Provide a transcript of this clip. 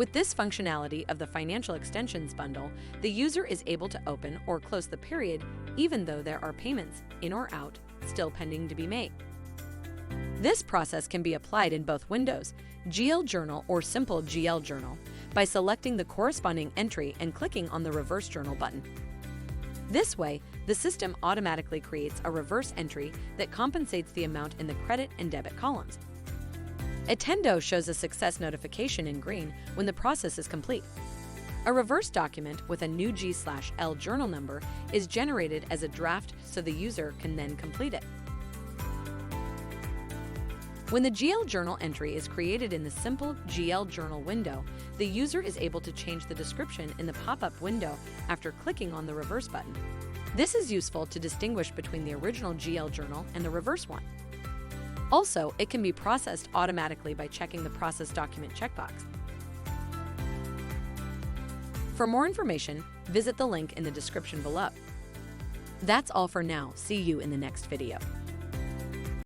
With this functionality of the Financial Extensions bundle, the user is able to open or close the period even though there are payments, in or out, still pending to be made. This process can be applied in both Windows, GL Journal or Simple GL Journal, by selecting the corresponding entry and clicking on the Reverse Journal button. This way, the system automatically creates a reverse entry that compensates the amount in the credit and debit columns. Attendo shows a success notification in green when the process is complete. A reverse document with a new G/L journal number is generated as a draft so the user can then complete it. When the GL Journal entry is created in the Simple GL Journal window, the user is able to change the description in the pop-up window after clicking on the reverse button. This is useful to distinguish between the original GL Journal and the reverse one. Also, it can be processed automatically by checking the Process Document checkbox. For more information, visit the link in the description below. That's all for now. See you in the next video.